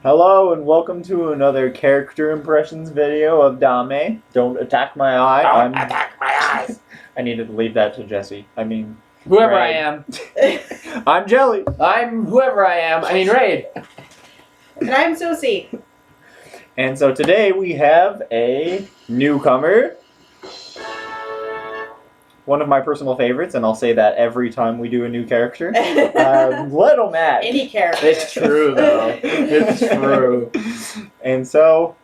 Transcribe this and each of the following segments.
Hello and welcome to another character impressions video of Dame. Don't attack my eye. Don't attack my eyes. I needed to leave that to Jesse. I mean, Whoever Raid. I am. I'm Jelly. I'm whoever I am. I mean, Raid. And I'm Susie. And so today we have a newcomer. One of my personal favorites, and I'll say that every time we do a new character. Little Mac. Any character. It's true, though. It's true. And so,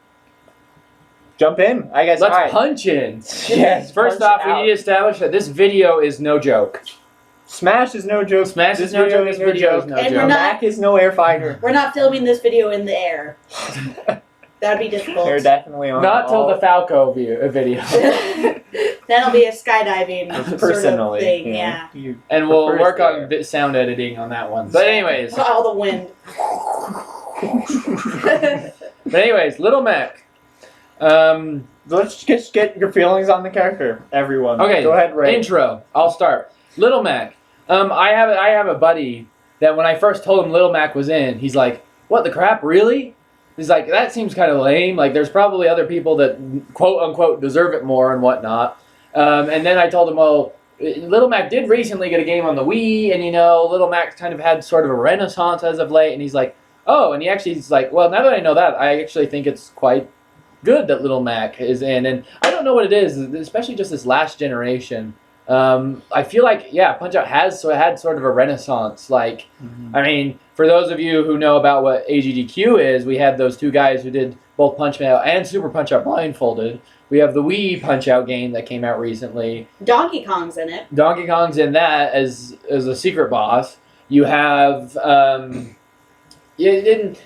jump in. I guess. Let's all right. punch in. Yes. First punch off, we out. need to establish that this video is no joke. Smash is no joke. Smash This is no joke. is This video is no And we're joke. not- Mac is no air fighter. We're not filming this video in the air. That'd be difficult. They're definitely on. Not till the Falco video. That'll be a skydiving sort of personally thing, yeah. You And we'll prefers work on there. sound editing on that one. But anyways, All the wind. Little Mac. Let's just get your feelings on the character, everyone. Okay, Go ahead, Ray. Intro. I'll start. Little Mac. I have a buddy that when I first told him Little Mac was in, he's like, "What the crap, really?" He's like, "That seems kind of lame. Like, there's probably other people that quote unquote deserve it more and whatnot." And then I told him, "Well, Little Mac did recently get a game on the Wii, and Little Mac's kind of had sort of a renaissance as of late." And he's like, "Oh," and he's like, "Well, now that I know that, I actually think it's quite good that Little Mac is in." And I don't know what it is, especially just this last generation. I feel like, Punch-Out had sort of a renaissance. Like, I mean, for those of you who know about what AGDQ is, we had those two guys who did both Punch-Out and Super Punch-Out blindfolded. We have the Wii Punch-Out game that came out recently. Donkey Kong's in it. Donkey Kong's in that as a secret boss. You have, it's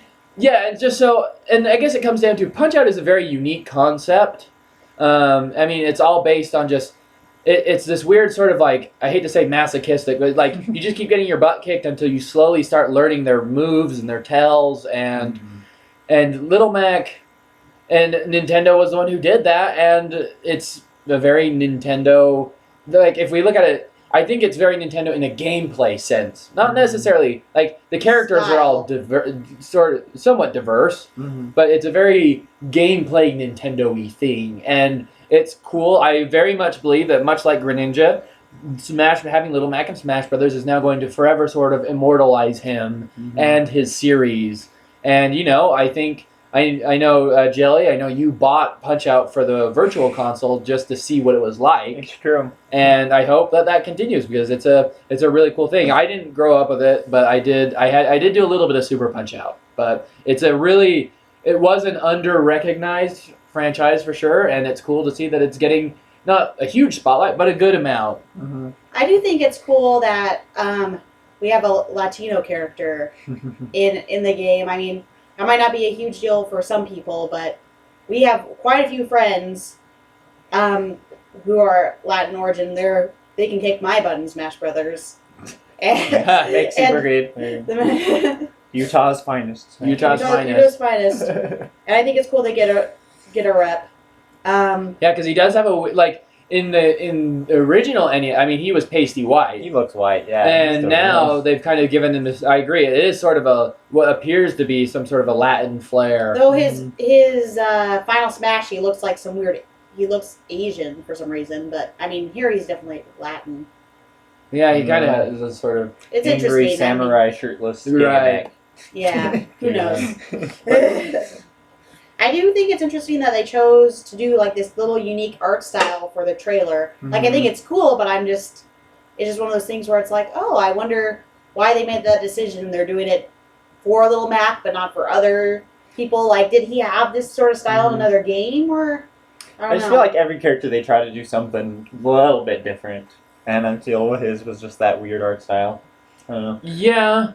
just so, and I guess it comes down to Punch-Out is a very unique concept. I mean, it's all based on just, it's this weird sort of like, I hate to say masochistic, but like you just keep getting your butt kicked until you slowly start learning their moves and their tells, and Little Mac and Nintendo was the one who did that, and it's a very Nintendo, like if we look at it, I think it's very Nintendo in a gameplay sense. Not necessarily, like the characters are all somewhat diverse, but it's a very gameplay Nintendo-y thing, and it's cool. I very much believe that, much like Greninja, having Little Mac and Smash Brothers is now going to forever sort of immortalize him and his series. And I think I know Jelly. I know you bought Punch-Out for the Virtual Console just to see what it was like. It's true. And I hope that continues because it's a really cool thing. I didn't grow up with it, but I did. I did do a little bit of Super Punch-Out, but it was an under-recognized franchise for sure, and it's cool to see that it's getting not a huge spotlight, but a good amount. I do think it's cool that we have a Latino character in the game. I mean, that might not be a huge deal for some people, but we have quite a few friends who are Latin origin. They can kick my butt in Smash Brothers. Mixie Brigade. Utah's finest. Utah's Utah's finest. And I think it's cool they get a rep. Yeah, because he does have in the original NES, I mean, he was pasty white. He looks white, yeah. And now they've kind of given him this. I agree. It is sort of what appears to be some sort of a Latin flair. Though his Final Smash, he looks like some weird. He looks Asian for some reason, but I mean, here he's definitely Latin. Yeah, he kind of has a sort of. It's angry interesting. samurai shirtless. Right. Yeah, who knows? I do think it's interesting that they chose to do like this little unique art style for the trailer. Like, I think it's cool, but it's just one of those things where it's like, oh, I wonder why they made that decision. They're doing it for Little Mac, but not for other people. Like, did he have this sort of style in another game, or I just feel like every character they try to do something a little bit different, and until his was just that weird art style. I don't know. Yeah,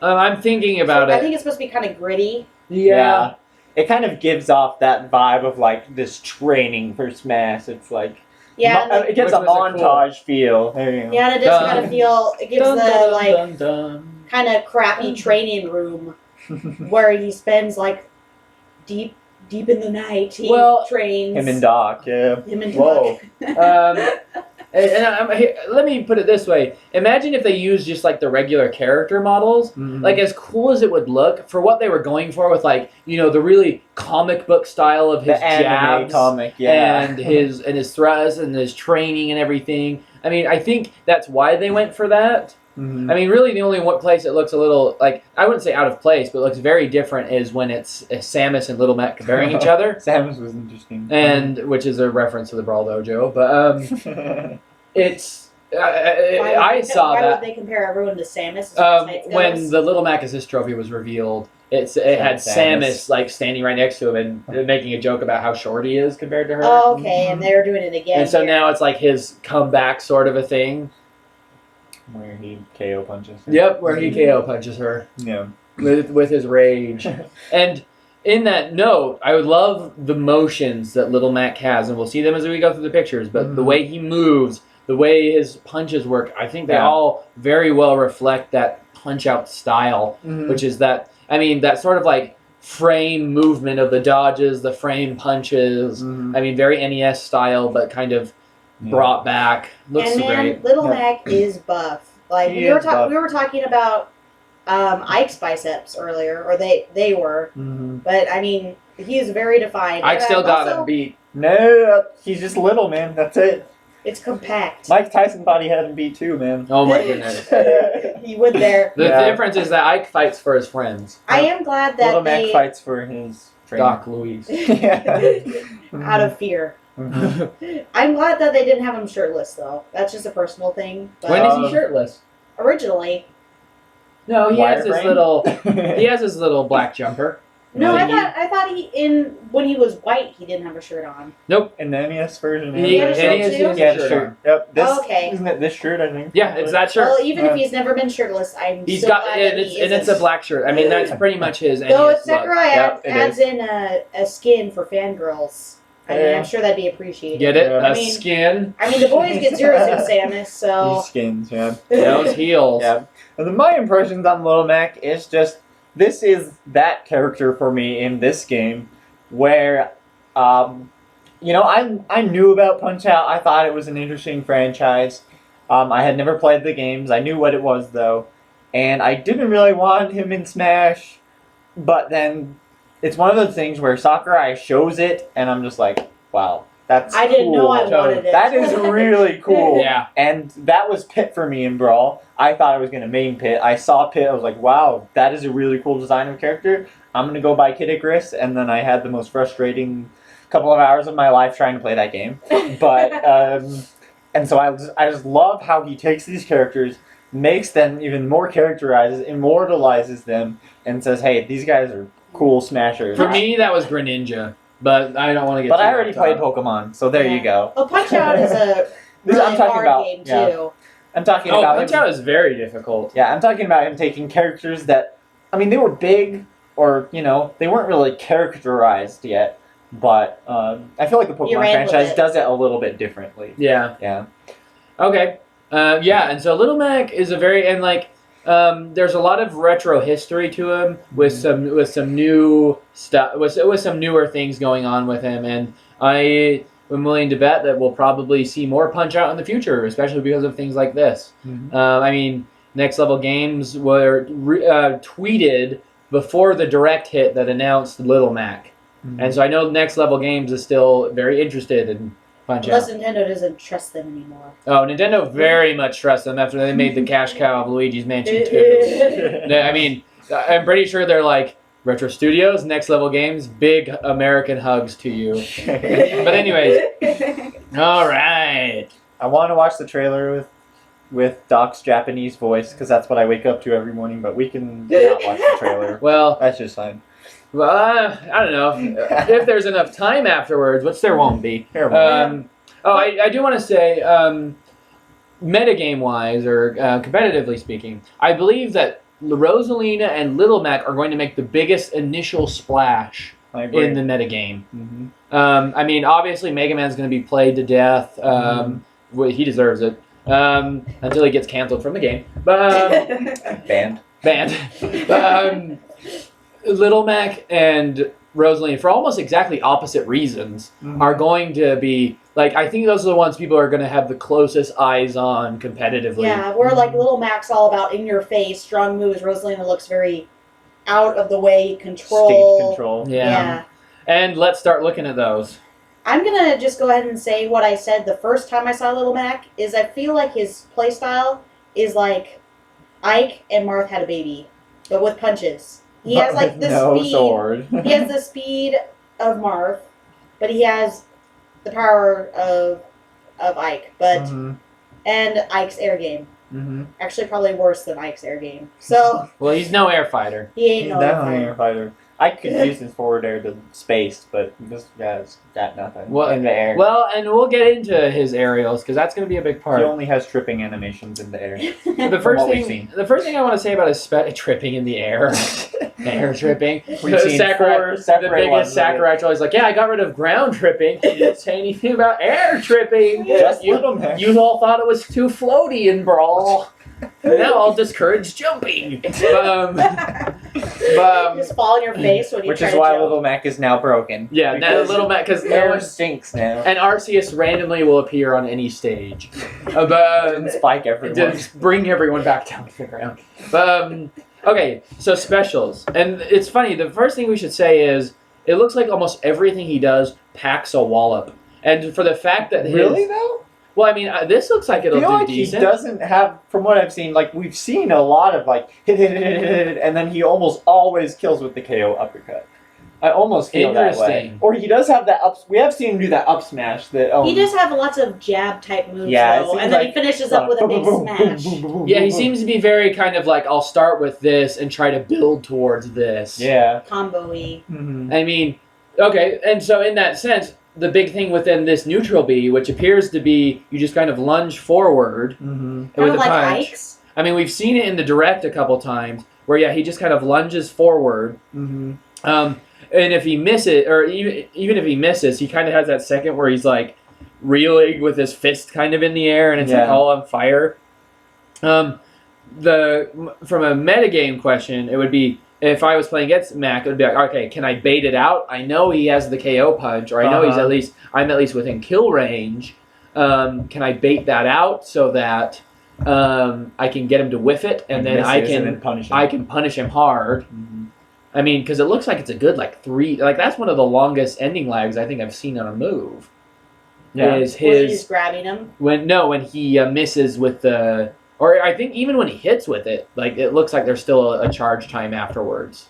I'm thinking about it. I think it's supposed to be kind of gritty. Yeah. It kind of gives off that vibe of like this training for Smash. It's like it gives a Which was montage feel. There you go. Yeah, and it does kind of feel. It gives Dun, dun. kind of crappy training room where he spends like deep in the night. He trains Him and Doc, yeah. Him and Whoa. Doc. let me put it this way. Imagine if they used just like the regular character models. Mhm. Like, as cool as it would look for what they were going for with, like, the really comic book style of his the anime jabs comic, yeah. and his thrusts and his training and everything. I mean, I think that's why they went for that. Mhm. I mean, really, the only one place it looks a little, like, I wouldn't say out of place, but looks very different is when it's Samus and Little Mac comparing each other, Samus was interesting. and which is a reference to the Brawl Dojo. But it's I saw why that would they compare everyone to Samus? As far as height when goes? the Little Mac Assist Trophy was revealed. It had Samus. Samus like standing right next to him and making a joke about how short he is compared to her. Oh, okay, and they're doing it again. and so here. now it's like his comeback sort of a thing. Where he KO punches her. Yep, where he KO punches her Yeah. with his rage. And in that note, I would love the motions that Little Mac has, and we'll see them as we go through the pictures. But the Mhm. way he moves, the way his punches work, I think they Yeah. all very well reflect that punch out style, Mhm. which is that sort of like frame movement of the dodges, the frame punches. Mhm. I mean, very NES style, but kind of Yeah. brought back. Looks and man, great. Little Yeah. Mac is buff. Like He we were is buff. we were talking about Ike's biceps earlier, or they were. Mhm. But I mean, he is very defined. I And still got also, him beat. No, he's just little, man. That's it. It's compact. Mike Tyson thought he had him beat too, man. Oh my goodness. He went there. The Yeah. difference is that Ike fights for his friends. I am glad that Little Mac they fights for his trainer. Doc Louise. Yeah. out of fear. Mhm. I'm glad that they didn't have him shirtless though. That's just a personal thing. But When is he Um, shirtless? originally, No, he has his Wireframe? little. He has his little black jumper. no, Yeah. I thought when he was white he didn't have a shirt on. In the NES version. He had a shirt too? has Yeah, a the shirt shirt. on. Yep. This, Okay. Isn't it this shirt, I think? Yeah, it's that shirt. Well, even Yeah. if he's never been shirtless, I'm He's so got glad and that it's he and it's a isn't. black shirt. I mean, that's pretty much his. Though NES if look. Sakurai Yep, it adds in a skin for fangirls, I mean, Yeah. I'm sure that'd be appreciated. Get it? Yeah. A I mean- skin. I mean, the boys get zeros in Samus, so These skins, yeah. Those heels. Yeah. And then my impressions on Little Mac is just this is that character for me in this game where I knew about Punch Out. I thought it was an interesting franchise. I had never played the games. I knew what it was though. And I didn't really want him in Smash, but then it's one of those things where Sakurai shows it and I'm just like, wow, that's I didn't know I cool. wanted it. That is really cool. Yeah. And that was Pit for me in Brawl. I thought I was going to main Pit. I saw Pit. I was like, wow, that is a really cool design of character. I'm going to go buy Kid Icarus. And then I had the most frustrating couple of hours of my life trying to play that game. But, and so I just love how he takes these characters, makes them even more characterizes, immortalizes them, and says, hey, these guys are cool smashers. For me, that was Greninja, but I don't want to get. But too I already off played topic. Pokemon, so there Yeah. you go. Well, Punch Out is a This- really I'm talking hard about- game too. yeah. I'm talking Oh, about Punch him. Out is very difficult. Yeah, I'm talking about him taking characters that, I mean, they were big, or, they weren't really characterized yet, but I feel like the You Pokemon ran with franchise it. does it a little bit differently. Yeah. Yeah. Okay. Yeah, and so Little Mac is a very and like there's a lot of retro history to him with some new stuff with some newer things going on with him, and I am willing to bet that we'll probably see more Punch Out in the future, especially because of things like this. I mean, Next Level Games were tweeted before the direct hit that announced Little Mac, and so I know Next Level Games is still very interested in Punch Out. Unless Nintendo doesn't trust them anymore. Oh, Nintendo very much trusts them after they made the cash cow of Luigi's Mansion 2. I mean, I'm pretty sure they're like, Retro Studios, Next Level Games, big American hugs to you. But anyways, all right. I want to watch the trailer with Doc's Japanese voice, because that's what I wake up to every morning, but we can not watch the trailer. Well, That's just fine. I don't know. If there's enough time afterwards, which there won't be. Here, well, I do want to say, metagame-wise, or competitively speaking, I believe that Rosalina and Little Mac are going to make the biggest initial splash I agree. in the metagame. Mhm. I mean, obviously, Mega Man's going to be played to death. Well, he deserves it. Until he gets canceled from the game. But Banned. banned. Little Mac and Rosaline for almost exactly opposite reasons are going to be like I think those are the ones people are going to have the closest eyes on competitively. Yeah, where like Little Mac's all about in your face, strong moves. Rosalina looks very out of the way, control. Stage control. Yeah. And let's start looking at those. I'm gonna just go ahead and say what I said the first time I saw Little Mac is I feel like his playstyle is like Ike and Marth had a baby, but with punches. He has like the no speed. sword. He has the speed of Marth, but he has the power of Ike. But Mhm. and Ike's air game. Mhm. Actually, probably worse than Ike's air game. So Well, he's no air fighter. he ain't He's no definitely a fighter. fighter. I could use his forward air to space, but this guy's got nothing Well- in the air. Well, and we'll get into his aerials because that's going to be a big part. He only has tripping animations in the air. The first what we've thing, seen. the first thing I want to say about his tripping in the air, air tripping. We've seen four the separate biggest ones of it. Sakurai always like, yeah, I got rid of ground tripping. He didn't say anything about air tripping. Just you, Little Mac. you all thought it was too floaty in Brawl. Now I'll discourage jumping. Just fall in your face when you Which try is to why jump. Little Mac is now broken. Yeah, now Because Little Mac because air stinks now. and Arceus randomly will appear on any stage. And But spike everyone. just bring everyone back down to the ground. But okay, so specials, and it's funny. The first thing we should say is it looks like almost everything he does packs a wallop, and for the fact that his, Really though? well, I mean, this looks like I it'll feel do like decent. he doesn't have, from what I've seen, like we've seen a lot of like hit, and then he almost always kills with the KO uppercut. I almost feel that way. Interesting. Or he does have that up. We have seen him do that up smash. That He does have lots of jab type moves, Yeah, it though, seems and then like- he finishes up with a big smash. Yeah, he seems to be very kind of like I'll start with this and try to build towards this. Yeah. Combo-y. Mhm. I mean, okay, and so in that sense, the big thing within this neutral B, which appears to be you just kind of lunge forward Mhm. Kind with of a like punch. Ike's. I mean, we've seen it in the direct a couple times where yeah, he just kind of lunges forward. Mhm. And if he misses, or even if he misses, he kind of has that second where he's like reeling with his fist kind of in the air, and it's like Yeah. all on fire. From a metagame question, it would be if I was playing against Mac, it would be like, okay, can I bait it out? I know he has the KO punch, or I know Uh-huh. I'm at least within kill range. Can I bait that out so that I can get him to whiff it, and then I Misses and can then punish him. I can punish him hard. Mhm. I mean, because it looks like it's a good that's one of the longest ending lags I think I've seen on a move. Yeah. Is Where he's his grabbing him. when he misses with the, or I think even when he hits with it, like it looks like there's still a charge time afterwards.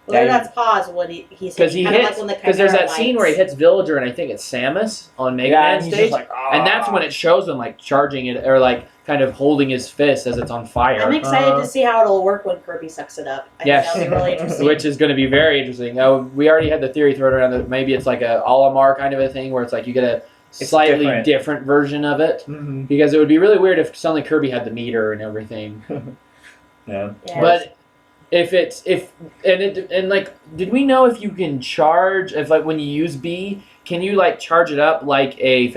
Well, Yeah, that's pause when he's Because he kinda hits, like when the because there's that Chimera scene where he hits Villager and I think it's Samus on Mega Yeah, Man and he's stage, just like, and that's when it shows him like charging it or like kind of holding his fist as it's on fire. I'm excited to see how it'll work when Kirby sucks it up. I Yes. think that'll be really interesting. Which is going to be very interesting. We already had the theory thrown around that maybe it's like a Olimar kind of a thing where it's like you get a It's slightly different. different version of it. Mhm. Because it would be really weird if suddenly Kirby had the meter and everything. Yeah. Yeah. But and like, did we know if you can charge if like when you use B, can you like charge it up like a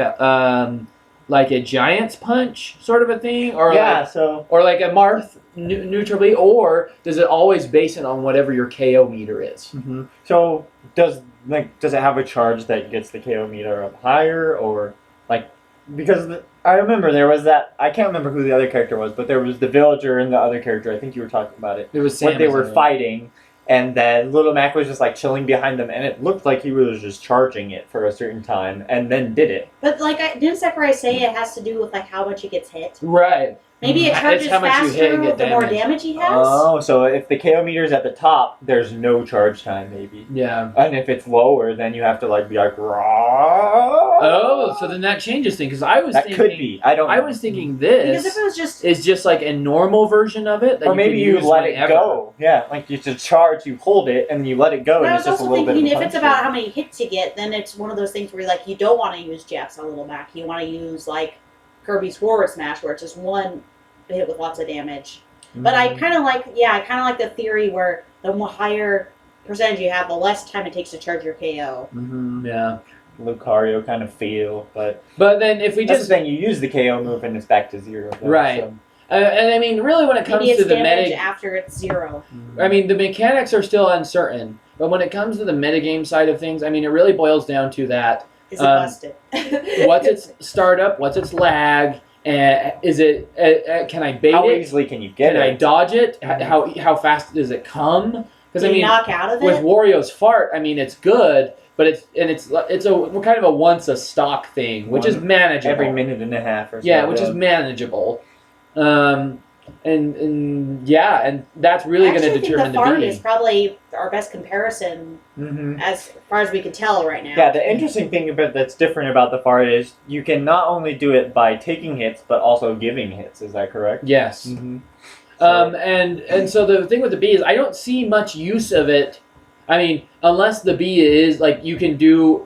Giant's Punch sort of a thing, or Yeah. like, So. or like a Marth neutral B, or does it always base it on whatever your KO meter is? Mm-hmm. So does it have a charge that gets the KO meter up higher, or like because I remember there was that, I can't remember who the other character was, but there was the villager and the other character, I think you were talking about it, It was when they Samus, were I think. fighting, and then Little Mac was just like chilling behind them, and it looked like he was just charging it for a certain time and then did it. But like, didn't Sakurai say it has to do with like how much he gets hit? Right. Maybe it It's charges how much you hit and faster get the more damage. damage he has. Oh, so if the KO meter's at the top, there's no charge time maybe. Yeah. And if it's lower, then you have to like be like, "Rah." Oh, so then that changes things because I was that thinking could be. I don't know. I was thinking Because this if it was just is just like a normal version of it that Or maybe can you use let it whenever. go. Yeah, like you should charge, you hold it, and you let it go, But and I it's was just a also little bit of thinking a if it's punch about thing. how many hits you get, then it's one of those things where like you don't want to use jabs on Little Mac. You want to use like Kirby's Forward Smash, where it's just one hit with lots of damage. But I kind of like, the theory where the more higher percentage you have, the less time it takes to charge your KO. Mm-hmm. Yeah. Lucario kind of feel, but But then if we that's just the thing, you use the KO move and it's back to zero. Though, Right. so. and I mean really when it comes Maybe to it's the damage meta, after it's zero. I mean the mechanics are still uncertain But when it comes to the metagame side of things, I mean, it really boils down to that. Is it busted? What's its startup? What's its lag? Is it? Can I bait How it? easily can you get Can I it? dodge it? How fast does it come? Because Do I you mean, knock out of with it? Wario's fart, I mean, it's good, but it's a kind of a once a stock thing, which is manageable. Every minute and a half or so. Yeah, which is manageable. And that's really going to determine the fart the is beating. probably our best comparison Mm-hmm. as far as we can tell right now. Yeah, the interesting thing about that's different about the fart is you can not only do it by taking hits, but also giving hits. Is that correct? Yes. Mm-hmm. And so the thing with the bee is I don't see much use of it. I mean, unless the bee is like you can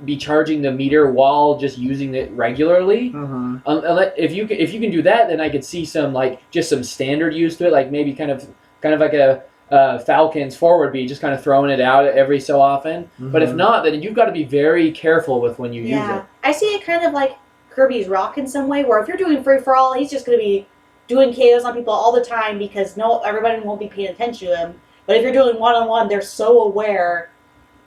be charging the meter while just using it regularly. Mm-hmm. If you can do that, then I could see some just some standard use to it, like maybe kind of like a Falcon's forward bee, just kind of throwing it out every so often. But if not, then you've got to be very careful with when you use it. I see it kind of like Kirby's Rock in some way, where if you're doing free for all, he's just going to be doing KOs on people all the time because everybody won't be paying attention to him. But if you're doing one-on-one, they're so aware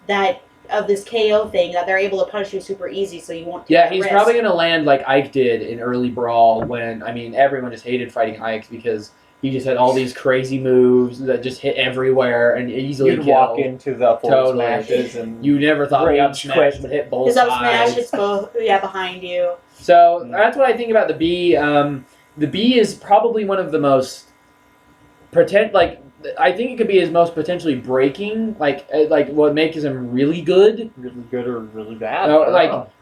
that of this KO thing that they're able to punish you super easy, so you won't. Yeah, he's probably going to land like Ike did in early Brawl when everyone just hated fighting Ike because he just had all these crazy moves that just hit everywhere and easily You'd kill. walk into the forward Totally. smashes and You never thought the up Rage smash quit. would hit both His up smash sides. hits both, behind you. So that's what I think about the bee. The bee is probably one of the most I think it could be his most potentially breaking, like what makes him really good. really good or really bad.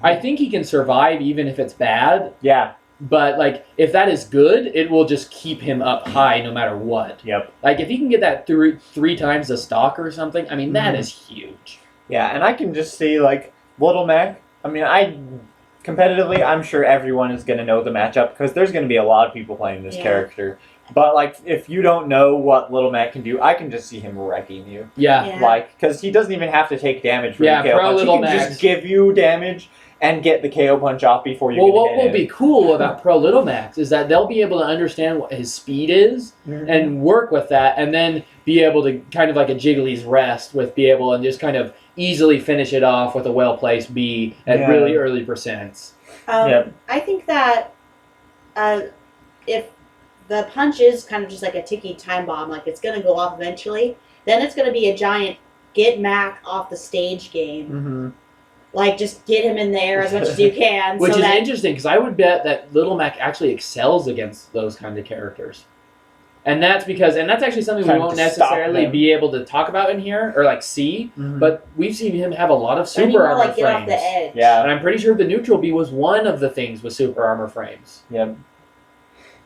I think he can survive even if it's bad. Yeah. But if that is good, it will just keep him up high no matter what. Yep. If he can get that three times the stock or something, I mean that is huge. Yeah, and I can just see Little Mac. I mean, competitively, I'm sure everyone is going to know the matchup because there's going to be a lot of people playing this character. But if you don't know what Little Mac can do, I can just see him wrecking you. Yeah. Because he doesn't even have to take damage from the KO Pro punch. Little He can Mac just give you damage and get the KO punch off before you Well, can what hit will him. be cool about Pro Little Max is that they'll be able to understand what his speed is and work with that, and then be able to kind of like a Jiggly's Rest with be able and just kind of easily finish it off with a well-placed B at really early percents. I think that if the punch is kind of just like a ticky time bomb, like it's going to go off eventually, then it's going to be a giant get Mac off the stage game. Just get him in there as much as you can. Which is interesting, because I would bet that Little Mac actually excels against those kind of characters. And that's actually something we won't necessarily be able to talk about in here, or see, but we've seen him have a lot of super armor frames. Get off the edge. Yeah. And I'm pretty sure the neutral B was one of the things with super armor frames. Yeah.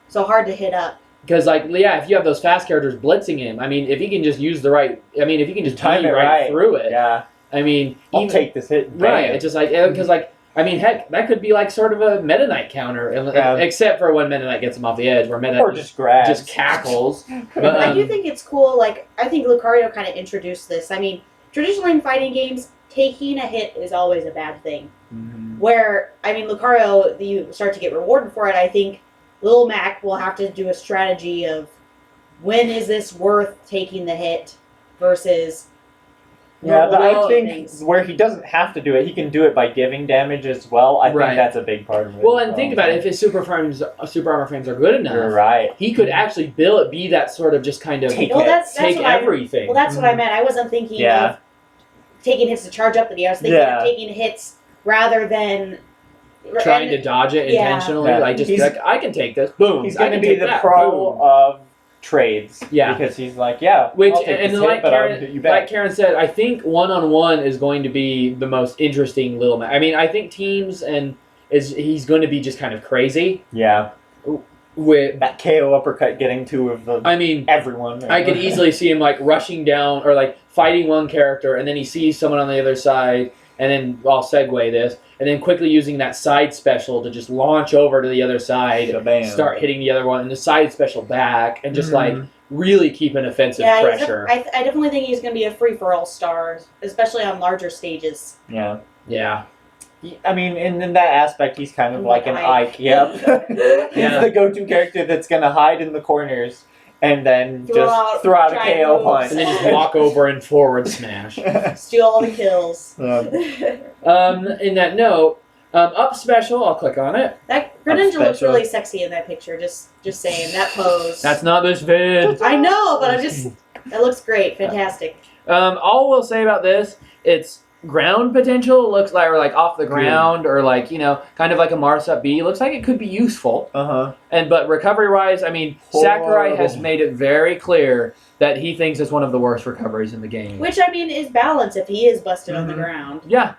So hard to hit up. Because, if you have those fast characters blitzing him, I mean, if he can just use the right, if he can just time be it right through it, Yeah. I mean, I'll take this hit. right. It's just because heck, that could be sort of a Meta Knight counter, except for when Meta Knight gets him off the edge, where Meta Or Knight just grabs. just cackles. But, I do think it's cool. I think Lucario kind of introduced this. I mean, traditionally in fighting games, taking a hit is always a bad thing. Where, Lucario, you start to get rewarded for it. I think Lil Mac will have to do a strategy of when is this worth taking the hit versus. Yeah, but I think things. where he doesn't have to do it, he can do it by giving damage as well. I think that's a big part of it. Well, and think about it, if his super armor frames are good enough, You're right. he could actually be that sort of just kind of Take that's everything. Well, that's what I meant. I wasn't thinking of taking hits to charge up the D. I was thinking of taking hits rather than trying to dodge it intentionally. Yeah. I can take this. Boom. He's going to be the pro of trades. Yeah. Because he's I'll take this hit, but I'll hit you back. Like Karen said, I think one-on-one is going to be the most interesting Little Mac. I think teams he's going to be just kind of crazy. Yeah. With that KO uppercut getting two of the everyone. I could easily see him rushing down or fighting one character, and then he sees someone on the other side, and then I'll segue this, and then quickly using that side special to just launch over to the other side, start hitting the other one, and the side special back, and just really keep an offensive pressure. I definitely think he's going to be a free-for-all star, especially on larger stages. Yeah. Yeah. In that aspect, he's kind of like an Ike. Yep. He's the go-to character that's going to hide in the corners and then Throw just throw out a giant KO moves. punch. And then just walk over and forward smash. Steal all the kills. In that note, up special, I'll click on it. That Greninja looks special. really sexy in that picture. Just saying that pose. That's not this vid. I know, but that looks great. Fantastic. All we'll say about this, it's ground potential. Looks like, or like off the ground, or like, kind of like a Mars Up B. Looks like it could be useful. But recovery wise, I mean, Sakurai has made it very clear that he thinks it's one of the worst recoveries in the game. Which, I mean, is balanced if he is busted on the ground. Yeah,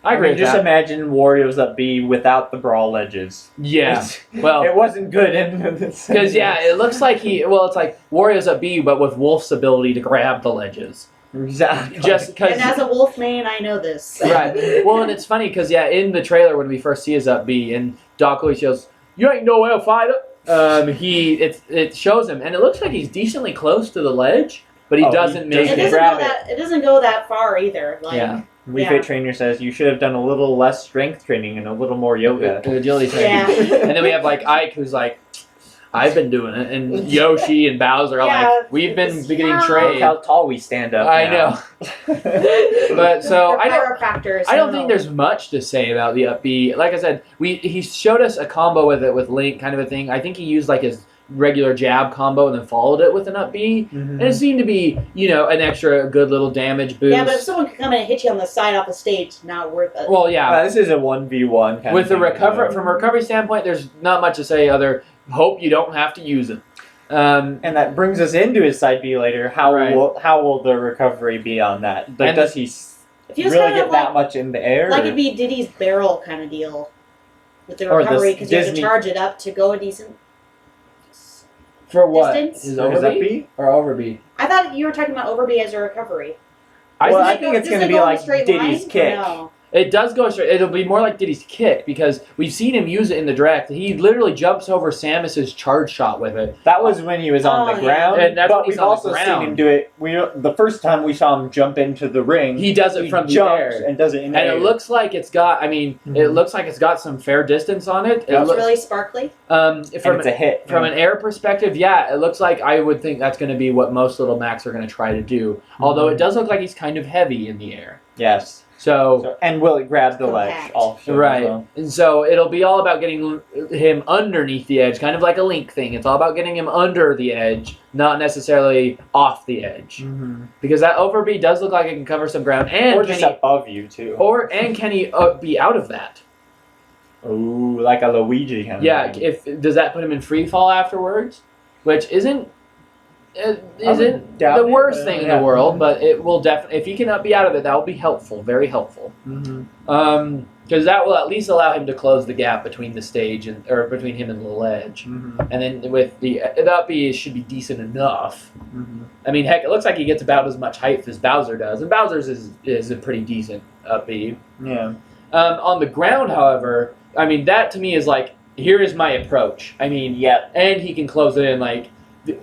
I agree with just that. imagine Wario's Up B without the brawl ledges. Yeah, well, It wasn't good in this. because it looks like it's like Wario's Up B, but with Wolf's ability to grab the ledges. Exactly. Just because. And as a wolf man, I know this. Right. Well, and it's funny because in the trailer when we first see his Up B and Doc Lee shows, "You ain't no way fighter." It shows him, and it looks like he's decently close to the ledge, but he doesn't make It it. doesn't go that far either. Like, Yeah. Wii Fit Trainer says you should have done a little less strength training and a little more yoga. Agility training. Yeah. And then we have like Ike, who's like, "I've been doing it," and Yoshi and Bowser are Yeah, like, "We've been getting yeah. Look trained." how tall we stand up. I now. know. But so They're I don't. chiropractors. I don't think there's much to say about the Up B. Like I said, he showed us a combo with it with Link, kind of a thing. I think he used like his regular jab combo and then followed it with an Up B, and it seemed to be an extra good little damage boost. Yeah, but if someone could come in and hit you on the side off the stage, not worth it. Well, yeah. This is a 1v1 kind With of the thing, recovery, from a recovery standpoint, there's not much to say other. Hope you don't have to use it. And that brings us into his side B later. How will the recovery be on that? Like, And does he If he was really kind get of that much in the air? Like or- it'd be Diddy's barrel kind of deal with the Or the recovery because you have to Disney- charge it up to go a decent. For what? Distance? Is Or is over that B B? or over B? I thought you were talking about Overby as a recovery. Well, Does I it think go- it's does going to it be go in a like straight Diddy's line, or kick. no? It does go straight. It'll be more like Diddy's kick because we've seen him use it in the direct. He literally jumps over Samus's charge shot with it. That was when he was on Oh, the yeah. ground, And that's when but he's we've on the also seen ground. him do it. The first time we saw him jump into the ring, He does it from the jumps air. and does it in the And air. it looks like it's got. I mean, it looks like it's got some fair distance on it. It It's looks, really sparkly. and from it's a hit. an air perspective, yeah, it looks like I would think that's going to be what most little Macs are going to try to do. Although it does look like he's kind of heavy in the air. Yes. So And will it grab the ledge? Compact. Also, right, as well. and so it'll be all about getting him underneath the edge, kind of like a Link thing. It's all about getting him under the edge, not necessarily off the edge, because that over B does look like it can cover some ground, and Or can just he, above you too. can he be out of that? Ooh, like a Luigi kind Yeah, of thing. if does that put him in free fall afterwards, which isn't doubt the it, worst but thing in yeah. the world, but it will definitely, if he can be out of it, that will be helpful, very helpful. Because that will at least allow him to close the gap between the stage or between him and the ledge. And then with the up B should be decent enough. I mean, heck, it looks like he gets about as much height as Bowser does, and Bowser's is a pretty decent up B. Yeah. On the ground, however, I mean, that to me is like, here is my approach. I mean, Yep. and he can close it in. Like,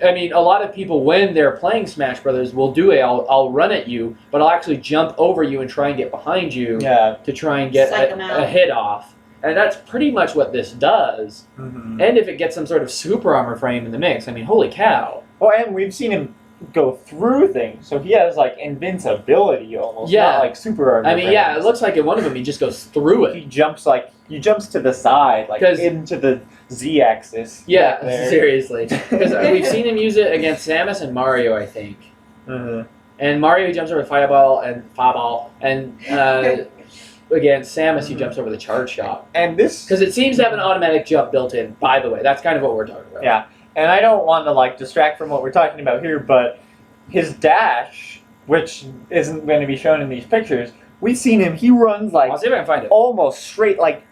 I mean, a lot of people when they're playing Smash Brothers will do it. I'll run at you, but I'll actually jump over you and try and get behind you Yeah. to try and get Psych 'em out. a hit off. And that's pretty much what this does. And if it gets some sort of super armor frame in the mix, I mean, holy cow. Well, and we've seen him go through things, so he has like invincibility almost. Yeah. Not like super armor. I mean, yeah, it frames. looks like in one of them he just goes through it. He jumps to the side, like 'Cause- into the Z-axis. Yeah, back there. seriously. Because we've seen him use it against Samus and Mario, I think. And Mario he jumps over Fireball, and against Samus he jumps over the charge shot. And this, Because it seems to have an automatic jump built in, by the way. That's kind of what we're talking about. yeah, and I don't want to like distract from what we're talking about here, but his dash, which isn't going to be shown in these pictures, we've seen him. He runs like I'll see if I can find it. almost straight, like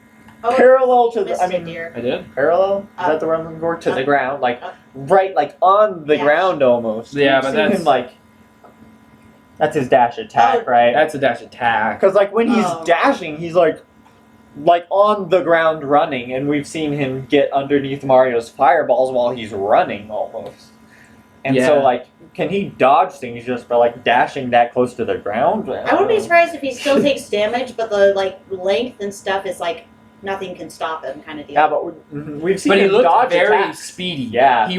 Oh, parallel to the. missed I it, mean, dear. I did? parallel. Is that the word I'm looking for? To the ground, like right, like on the Dash. ground almost. Yeah, We've but seen that's- him, like that's his dash attack, Oh, right? That's a dash attack. Because like when he's Oh. dashing, he's like on the ground running, and we've seen him get underneath Mario's fireballs while he's running almost. And so Yeah. like, can he dodge things just by like dashing that close to the ground? I wouldn't be surprised if he still takes damage, but the like length and stuff is like nothing can stop him, kind of deal. Yeah, but we've seen But he him looked dodge very attacks. speedy. Yeah, He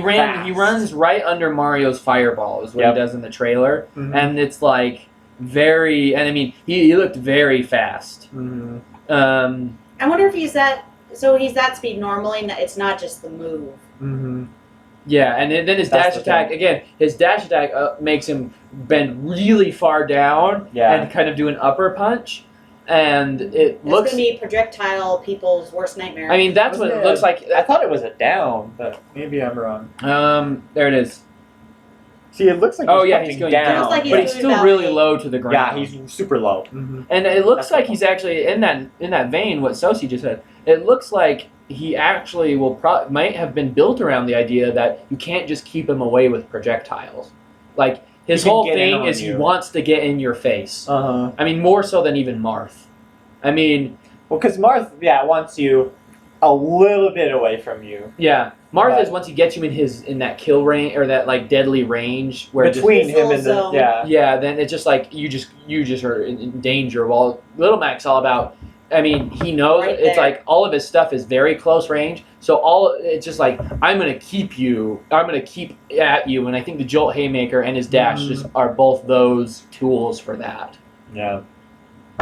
runs right under Mario's fireball is what Yep. he does in the trailer. Mhm. And it's like very, and I mean, he looked very fast. Mhm. I wonder if he's that. So he's that speed normally. It's not just the move. Mhm. Yeah, and then his That's dash the attack, again, his dash attack makes him bend really far down Yeah. and kind of do an upper punch. And it It's looks, gonna be projectile people's worst nightmare. I mean, that's what it looks like. I thought it was a down, but maybe I'm wrong. There it is. See, it looks like Oh, he's yeah, punching he's going down. down. Looks like he's But he's doing still ballet. really low to the ground. Yeah, he's super low. And it looks That's like cool. he's actually in that vein. What Sosi just said. It looks like he actually might have been built around the idea that you can't just keep him away with projectiles. Like his He can whole get in thing on is he you. wants to get in your face. Uh-huh. I mean, more so than even Marth. I mean, Well, because Marth, wants you a little bit away from you. yeah, Marth But- is once he gets you in that kill range or that like deadly range where it just- Between His him little and the zone. yeah. then it's just like you just are in danger. While Little Mac's all about. I mean, he knows Right it's there. like all of his stuff is very close range. So it's just like I'm gonna keep at you, and I think the Jolt Haymaker and his dash just are both those tools for that. Yeah.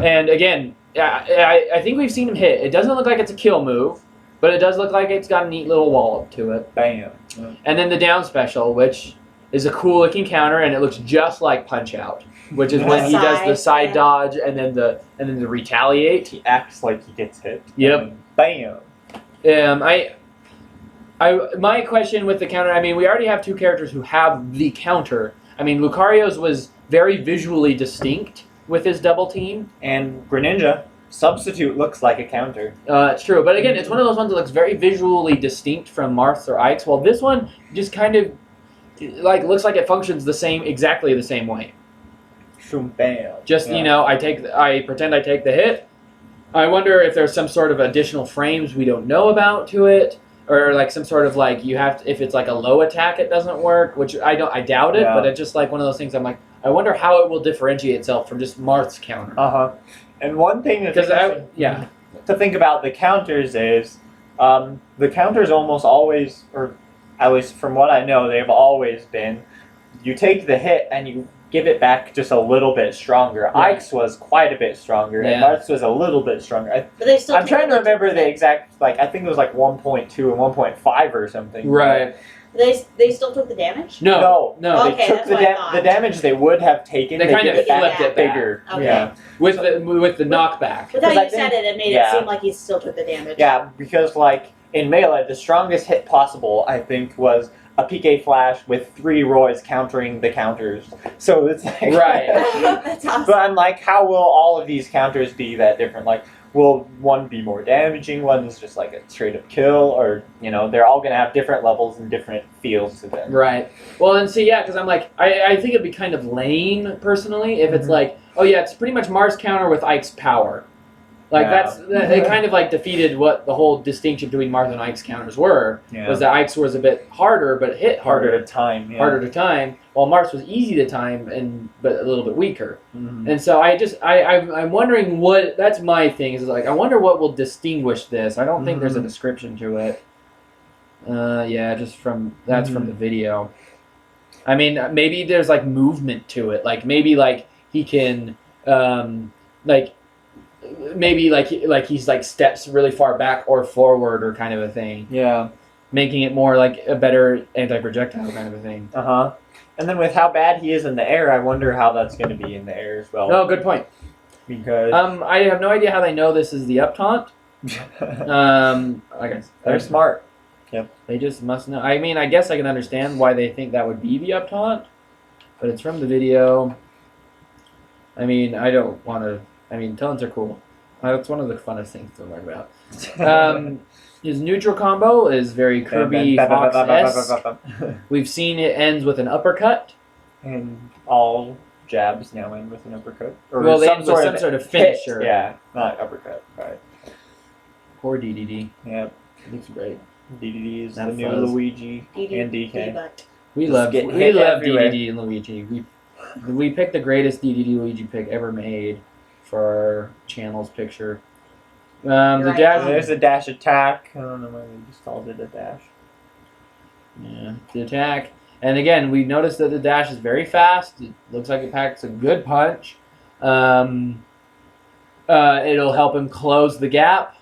And again, I think we've seen him hit. It doesn't look like it's a kill move, but it does look like it's got a neat little wallop to it. Bam. And then the down special, which is a cool looking counter, and it looks just like Punch Out, which is when he does the side yeah. dodge and then the retaliate. He acts like he gets hit. Yep. And bam. My question with the counter, I mean, we already have two characters who have the counter. I mean, Lucario's was very visually distinct with his double team. And Greninja, substitute looks like a counter. It's true, but again, it's one of those ones that looks very visually distinct from Marth or Ike's, while this one just kind of like looks like it functions exactly the same way. Shoom, bam. Just Yeah. I pretend I take the hit. I wonder if there's some sort of additional frames we don't know about to it, or like some sort of like if it's like a low attack it doesn't work, which I doubt it, Yeah. but it's just like one of those things. I'm like, I wonder how it will differentiate itself from just Marth's counter. And one thing Because to think about the counters is the counters almost always, or at least from what I know, they've always been, you take the hit and you give it back just a little bit stronger. Right. Ike's was quite a bit stronger, and Yeah. Marth's was a little bit stronger. But they still. I'm trying to remember the exact, I think it was 1.2 and 1.5 or something. Right. They still took the damage. No. They Okay, took that's the, what I thought. the damage they would have taken. They kind give of it back flipped it back. bigger. Okay. Yeah. With the knockback. But how Because I you said think- it made yeah. it seem like he still took the damage. Yeah, because in Melee, the strongest hit possible, I think, was a PK Flash with 3 Roys countering the counters. So it's like... Right. That's awesome. But I'm like, how will all of these counters be that different? Like, will one be more damaging? One is just like a straight up kill? Or, they're all going to have different levels and different feels to them. Right. Well, and see, yeah, because I'm like, I think it'd be kind of lame, personally, if it's Mhm. like, oh yeah, it's pretty much Marth's counter with Ike's power. Like, Yeah. it kind of like defeated what the whole distinction between Marth and Ike's counters were, Yeah. was that Ike's was a bit harder, but hit Harder to time. Yeah. harder to time, while Marth's was easy to time, but a little bit weaker. Mhm. And so I'm wondering that's my thing, is like, I wonder what will distinguish this. I don't think there's a Mhm. description to it. That's from the video. I mean, maybe there's like movement to it. Like maybe like he can maybe like he's like steps really far back or forward or kind of a thing, Yeah. making it more like a better anti-projectile kind of a thing. Uh-huh. And then with how bad he is in the air, I wonder how that's going to be in the air as well. No, good point. Because I have no idea how they know this is the up taunt. I guess they're smart. They just must know. I mean, I guess I can understand why they think that would be the up taunt, but it's from the video. I mean, I don't want to. I mean, taunts are cool. That's one of the funnest things to learn about. His neutral combo is very Kirby Fox-esque. We've seen it ends with an uppercut. And all jabs now end with an uppercut. Or Well, they end with some sort of hit. finisher. Yeah, not uppercut. Right. Poor DDD. Yeah. Looks great. DDD is That the new fuzz. Luigi and DK. D-butt. We Just love get hit everywhere. DDD and Luigi. We picked the greatest DDD Luigi pick ever made for our channel's picture. The right. dash. There's a dash attack. I don't know why they just called it a dash. Yeah, the attack. And again, we noticed that the dash is very fast. It looks like it packs a good punch. It'll help him close the gap.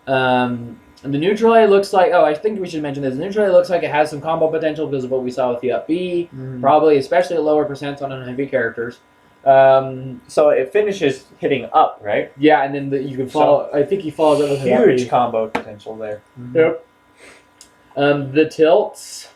And the neutral A looks like, I think we should mention this. The neutral A looks like it has some combo potential because of what we saw with the up B. Probably, especially at lower percents on heavy characters. So it finishes hitting up, right? Yeah, and then you can follow. I think he follows it with an up Huge B. combo potential there. Yep. The tilts.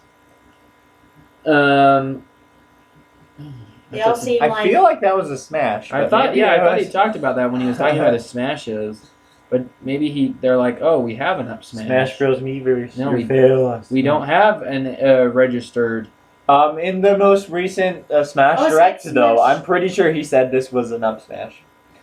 They all seem I like feel like that was a smash. I but thought, maybe I it thought was he talked about that when he was talking about his smashes. But maybe they're like, oh, we have an up smash. Smash Bros. Miiverse. No, you we- fail us. We don't have an registered. In the most recent Smash Oh, Direct, Smash. though, I'm pretty sure he said this was an up smash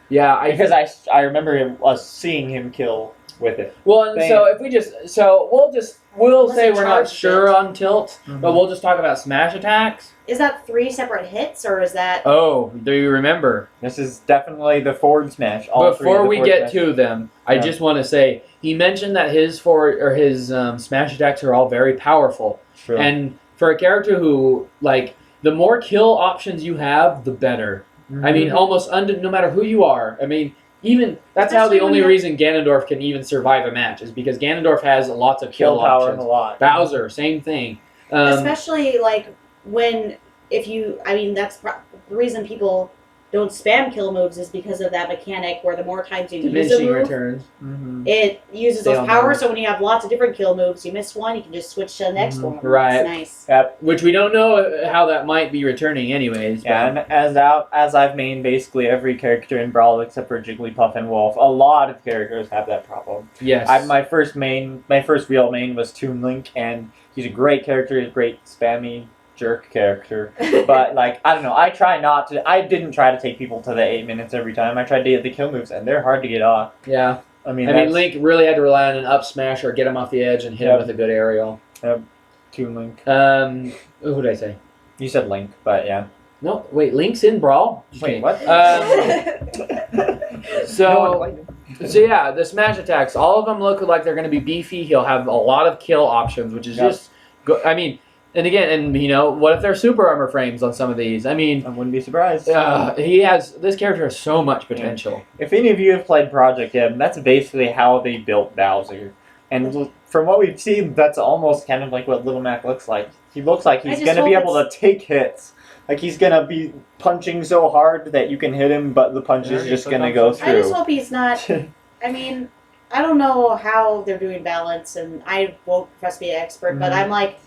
Yeah, because I remember seeing him kill with it. Well, and so if we we'll Unless say he we're not charged sure it. on tilt, but we'll just talk about smash attacks. is that 3 separate hits or is that Oh, do you remember? This is definitely the forward smash. All three of Before the we forward get smashes. to them, I Yeah. just want to say he mentioned that his smash attacks are all very powerful, True. and for a character who the more kill options you have, the better. I mean, almost no matter who you are. I mean, even that's how Especially the when only you- reason Ganondorf can even survive a match is because Ganondorf has lots of kill kill power options. a lot. Bowser, same thing. especially that's the reason people don't spam kill moves is because of that mechanic where the more times you use a Diminishing move, returns. it uses Stay those on powers. move. So when you have lots of different kill moves, you miss one, you can just switch to the next one. Right. It's nice. Which we don't know how that might be returning anyways. Yeah, and as I've mained basically every character in Brawl except for Jigglypuff and Wolf, a lot of characters have that problem. Yes. My first real main was Toon Link, and he's a great character. He's a great spammy jerk character. But I don't know. I didn't try to take people to the 8 minutes every time. I tried to get the kill moves, and they're hard to get off. Yeah. I mean, Link really had to rely on an up smash or get him off the edge and hit him Yep. with a good aerial. Toon Link. Who did I say? You said Link, but yeah. No, wait, Link's in Brawl? Just Wait, kidding. what? So, No one played it. So yeah, the smash attacks, all of them look like they're going to be beefy. He'll have a lot of kill options, which is Yep. just, and again, what if they're super armor frames on some of these? I mean, I wouldn't be surprised. this character has so much potential. If any of you have played Project M, that's basically how they built Bowser. And from what we've seen, that's almost kind of like what Little Mac looks like. He looks like he's just going to be hope able to take hits. Like he's going to be punching so hard that you can hit him, but the punch is just going to go I just through. hope he's not. I mean, I don't know how they're doing balance, and I won't profess to be an expert, but I'm like,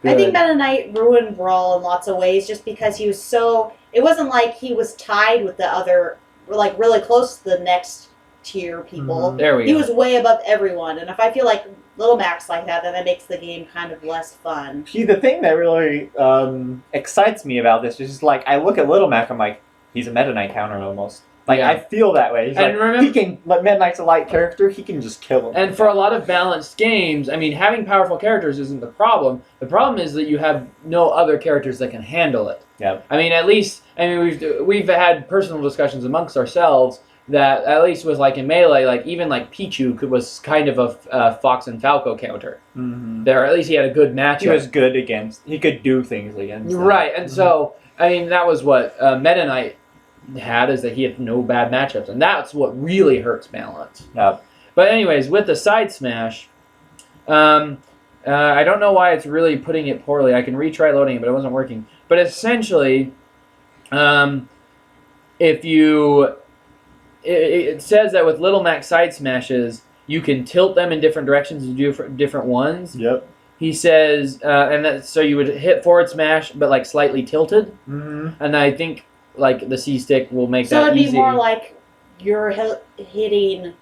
I think Meta Knight ruined Brawl in lots of ways just because he was so. It wasn't like he was tied with the other, really close to the next tier people. There we He go. was way above everyone, and if I feel like Little Mac's like that, then that makes the game kind of less fun. See, the thing that really excites me about this is just I look at Little Mac, I'm like, he's a Meta Knight counter almost. Yeah. I feel that way. He's And remember- he can, Meta Knight's a light character, he can just kill him. And for a lot of balanced games, I mean, having powerful characters isn't the problem. The problem is that you have no other characters that can handle it. Yep. I mean, we've had personal discussions amongst ourselves that at least was in Melee, even Pichu was kind of a Fox and Falco counter. Mhm. There, at least he had a good matchup. He was good against, he could do things against them. Right, and so, I mean, that was what Meta Knight had, is that he had no bad matchups, and that's what really hurts balance. Yep. But anyways, with the side smash, I don't know why it's really putting it poorly. I can retry loading it, but it wasn't working. But essentially, if you... It says that with Little Mac side smashes, you can tilt them in different directions and do different ones. Yep. He says, so you would hit forward smash, but slightly tilted. Mm-hmm. And I think the C stick will make So that it'd be easy. more like you're hitting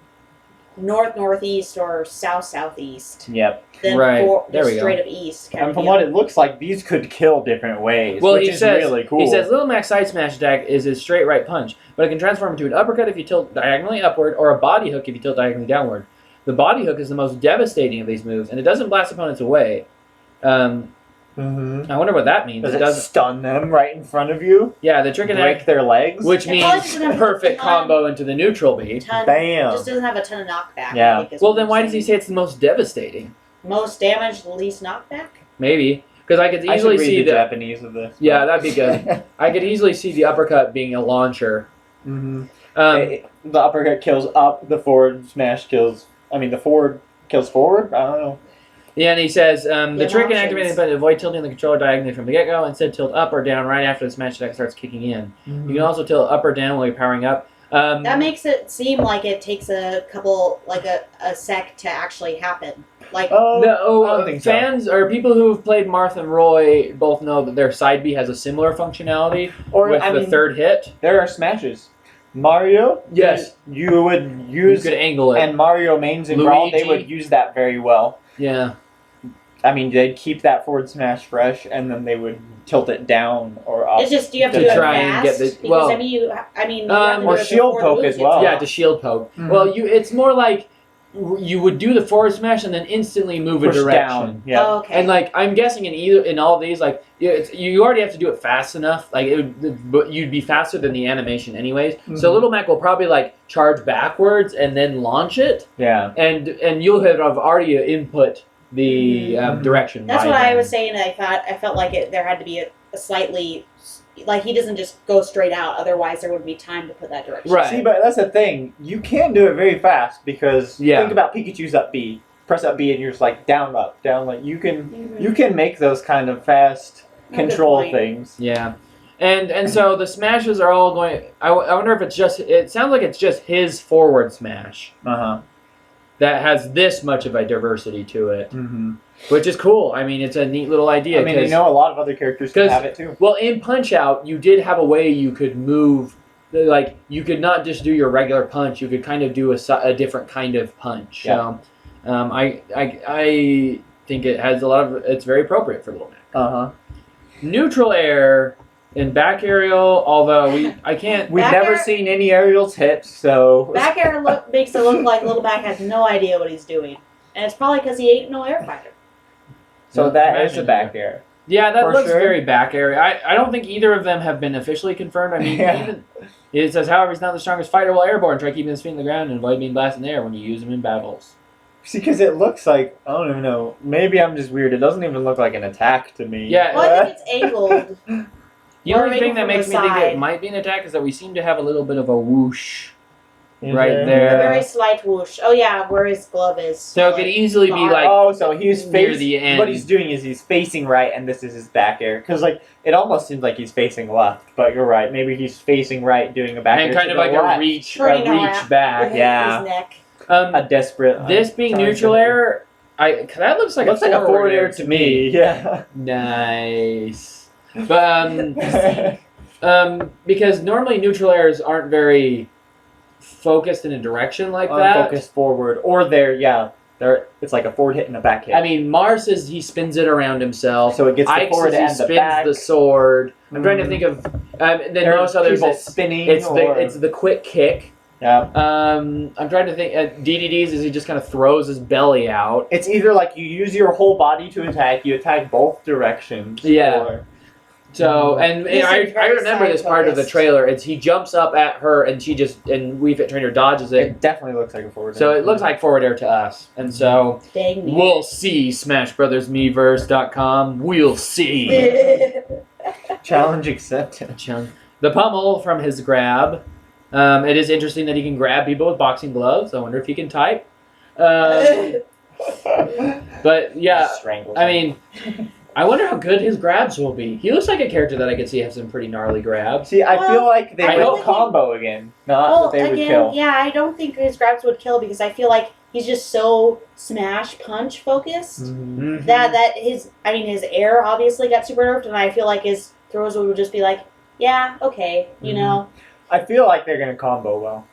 north-northeast or south-southeast Yep. than Right. There we go. straight up east. kind And of from deal. what it looks like, these could kill different ways, Well, which he is says really cool. he says Little Mac's side smash attack is his straight right punch, but it can transform into an uppercut if you tilt diagonally upward, or a body hook if you tilt diagonally downward. The body hook is the most devastating of these moves, and it doesn't blast opponents away. Mm-hmm. I wonder what that means. Does It it doesn't. stun them right in front of you? Yeah, the trick and Break egg, their legs? which It probably means doesn't have a perfect ton- combo into the neutral beat. Bam. Just doesn't have a ton of knockback. Yeah. I think is Well, what then I'm why does he saying. say it's the most devastating? Most damage, least knockback? Maybe because I could I should easily read see the the. Japanese of this. Yeah, that'd be good. I could easily see the uppercut being a launcher. Mm-hmm. Um, The uppercut kills up, the forward smash kills. I mean, the forward kills forward? I don't know. Yeah, and he says the Yeah, trick and options. activating but avoid tilting the controller diagonally from the get-go. Instead, tilt up or down right after the smash attack starts kicking in. You can also tilt up or down while you're powering up. That makes it seem like it takes a couple, like a sec to actually happen. Like, Oh, No, I don't think so. fans or people who have played Marth and Roy both know that their side B has a similar functionality Or, with I the mean, third hit. there are smashes. Mario? Yes. You would You use. could angle it. And Mario mains in Brawl, they Luigi. would use that very well. Yeah. I mean, they'd keep that forward smash fresh, and then they would tilt it down or up. it's just, you have to To do it try fast. and get the- because, well- you have to you have to or do it shield before the poke move as gets well. off. Yeah, to shield poke. Mhm. Well, it's more like you would do the forward smash and then instantly move a Push direction. down. Yeah. Oh, okay. And like I'm guessing in all these, like you already have to do it fast enough. Like but you'd be faster than the animation anyways. So Mhm. Little Mac will probably like charge backwards and then launch it, Yeah. and you'll have already input the Mhm. direction. That's by what I then. was saying. I felt like there had to be a slightly, like he doesn't just go straight out. Otherwise, there wouldn't be time to put that direction. Right. See, but that's the thing. You can do it very fast because Yeah. think about Pikachu's up B. Press up B and you're just like down, up, down. Like you can make those kind of fast Oh, good control point. things. Yeah. And so the smashes are all going. I wonder if it's just. It sounds like it's just his forward smash Uh-huh. that has this much of a diversity to it, Mm-hmm. which is cool. I mean, it's a neat little idea. I mean, you know, a lot of other characters can 'cause- have it too. Well, in Punch Out, you did have a way you could move. Like you could not just do your regular punch. You could kind of do a different kind of punch. Yeah. I think it has a lot of. It's very appropriate for Little Mac. Uh-huh. Neutral air and back aerial. Although I can't. We've Back never air- seen any aerials hit, so Back air makes it look like Little Back has no idea what he's doing, and it's probably because he ain't no air fighter. so that is Imagine a back air. Yeah, that For looks sure. very back area. I don't think either of them have been officially confirmed. I mean, Yeah. even, it says, however, he's not the strongest fighter while airborne. Try keeping his feet on the ground and avoid being blasted in the air when you use him in battles. See, because it looks like I don't even know. Maybe I'm just weird. It doesn't even look like an attack to me. Yeah. Well, I think it's angled. The Or only maybe thing that from makes the me think it side. might be an attack is that we seem to have a little bit of a whoosh. Is right it? A there. very slight whoosh. Oh yeah, where his glove is. So it could easily be like, Oh, so he's near facing. the end. What he's doing is he's facing right, and this is his back air. Because like it almost seems like he's facing left, but you're right. Maybe he's facing right, doing a back and air. kind to of the like a left. reach Turning around. back. with yeah. his neck. A desperate. This being sorry, neutral sorry. air, that looks like looks like a forward air to me. Yeah. Nice. But because normally neutral airs aren't very focused in a direction like that. Unfocused forward, or it's like a forward hit and a back hit. I mean, Mars says he spins it around himself. so it gets the Ike forward says he and the spins back. the sword. I'm trying to Mhm. think of. Then There are most others, people it's spinning. it's or, the quick kick. yeah. I'm trying to think. DDD's is he just kind of throws his belly out. It's either like you use your whole body to attack, you attack both directions. Yeah. Or, So and This I is very remember this part of the side-focused. trailer. It's he jumps up at her and she just and Wii Fit Trainer dodges it. it definitely looks like a forward. So air. it looks like forward air to us. And so Dang me. we'll see SmashBrothersMeverse.com. We'll see. challenge accepted. The pummel from his grab. It is interesting that he can grab people with boxing gloves. I wonder if he can type. But yeah, Strangle I mean, I wonder how good his grabs will be. He looks like a character that I could see have some pretty gnarly grabs. See, I Well, feel like they I would hope- combo again, not Well, that they would again, kill. yeah, I don't think his grabs would kill because I feel like he's just so smash punch focused Mhm. that his air obviously got super nerfed, and I feel like his throws would just be like, yeah, okay, you Mhm. know, I feel like they're gonna combo well.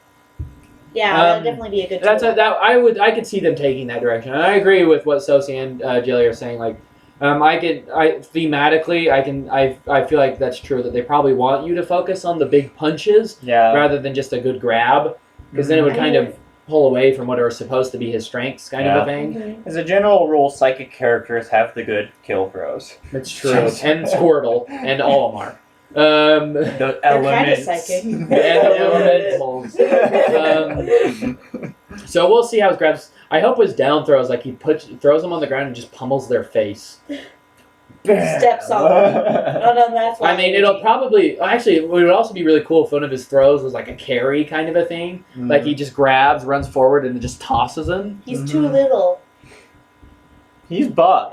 yeah, that'd definitely be a good. That's tool. I could see them taking that direction. And I agree with what Sosi and Jilly are saying. Like, thematically, I feel like that's true that they probably want you to focus on the big punches Yeah. rather than just a good grab, because then it would I kind mean, of pull away from what are supposed to be his strengths, kind of Yeah. a thing. Mhm. As a general rule, psychic characters have the good kill throws. It's true. And Squirtle and Olimar. The kinda elements. psychic. And the elementals. So we'll see how it grabs. I hope his down throws, like he throws them on the ground and just pummels their face. Steps on them. Oh, no, that's why. I mean, it'll probably actually. It would also be really cool if one of his throws was like a carry kind of a thing. Like he just grabs, runs forward, and just tosses him. He's too little. He's buff.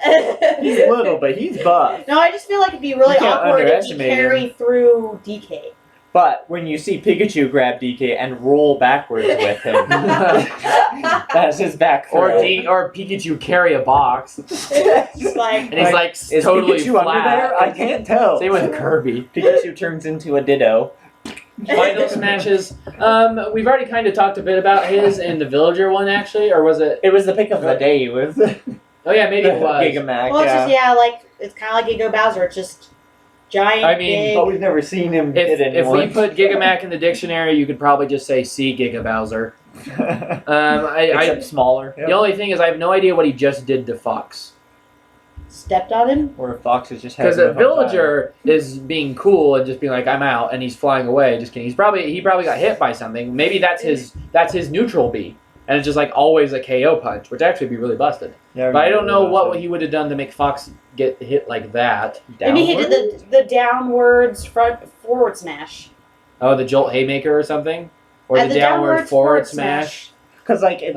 He's little, but he's buff. No, I just feel like it'd be really You can't awkward if you underestimate carry through DK. But when you see Pikachu grab DK and roll backwards with him, that's his back throw. Or Pikachu carry a box, and Just like, he's like Is totally Pikachu flat. under there? I can't tell. Same with Kirby. Pikachu turns into a Ditto. Final smashes. We've already kind of talked a bit about his in the Villager one, actually, or was it? It was the pick of the day with Oh yeah, maybe it was. Gigamax. well, it's Yeah. just, like, it's kind of like Giga Bowser. It's just giant, I mean, big. But we've never seen him hit If anyone. we put Gigamac in the dictionary, you could probably just say "See Giga Bowser." Except smaller. The only thing is, I have no idea what he just did to Fox. Stepped on him. Or if Fox is just Because having a villager is being cool and just being like, "I'm out," and he's flying away. Just kidding. He probably got hit by something. Maybe that's his neutral B, and it's just like always a KO punch, which actually be really busted. Yeah, But I don't know what he would have done to make Fox get hit like that. Maybe he did the downwards forward smash. Oh, the Jolt Haymaker or something, or And the the downward downward forward forward smash. Because Okay,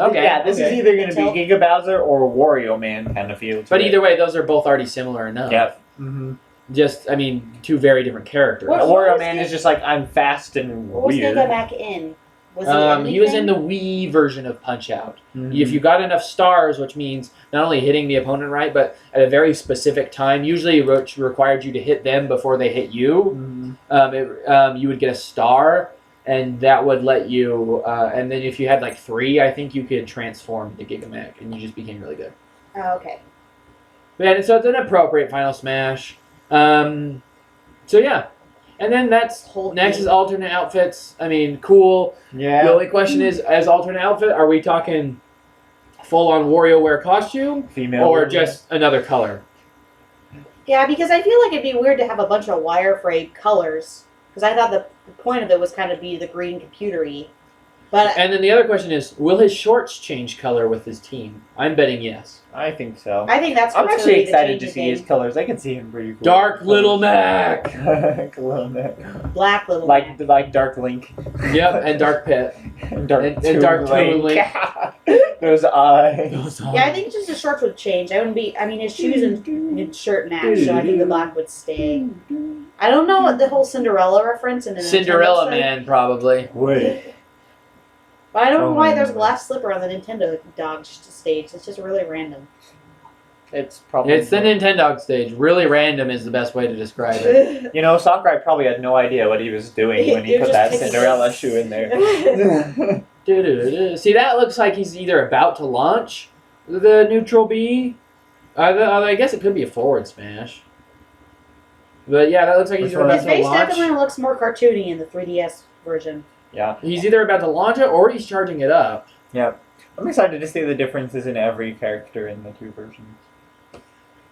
this is okay. either going to Until- be Giga Bowser or Wario Man kind of feel. to But it. either way, those are both already similar enough. Yep. Mm-hmm. Just, I mean, two very different characters. What- Wario was Man Giga- is just like I'm fast and What was weird. Giga back in? Was He was in anything? the Wii version of Punch Out. Mhm. If you got enough stars, which means not only hitting the opponent right, but at a very specific time, usually which required you to hit them before they hit you, Mhm. you would get a star, and that would let you. And then if you had like 3, I think you could transform to Gigamac, and you just became really good. Oh, okay. Yeah, so it's an appropriate final smash. So yeah, and then that's Whole next thing. is alternate outfits. I mean, cool. Yeah. The only question is, as alternate outfit, are we talking full-on WarioWare costume, Female. or just another color? Yeah, because I feel like it'd be weird to have a bunch of wireframe colors. Because I thought the point of it was kind of be the green computery. But And then the other question is, will his shorts change color with his team? I'm betting yes. I think so. I think that's I'm what's actually gonna be the excited to changing see his thing. colors. I can see him pretty cool. Dark Little Mac. Little Mac. Black little Like Mac. Dark Link. Yep, and Dark Pit. And Dark And Toon Dark Toon Link. Those eyes. Yeah, I think just the shorts would change. I wouldn't be. I mean, his shoes and his shirt match, so I think the black would stay. I don't know what the whole Cinderella reference and Cinderella Man, probably. Wait. But I don't know Oh, why man. there's a glass slipper on the Nintendo dog stage. It's just really random. It's probably. It's the Nintendo stage. Really random is the best way to describe it. You know, Sakurai probably had no idea what he was doing when he You're put just that picking Cinderella it. shoe in there. Do-do-do. See, that looks like he's either about to launch the neutral B. I guess it could be a forward smash. But yeah, that looks like he's Which either one? about His to face launch. definitely looks more cartoony in the 3DS version. Yeah. He's either about to launch it or he's charging it up. I'm excited to see the differences in every character in the two versions.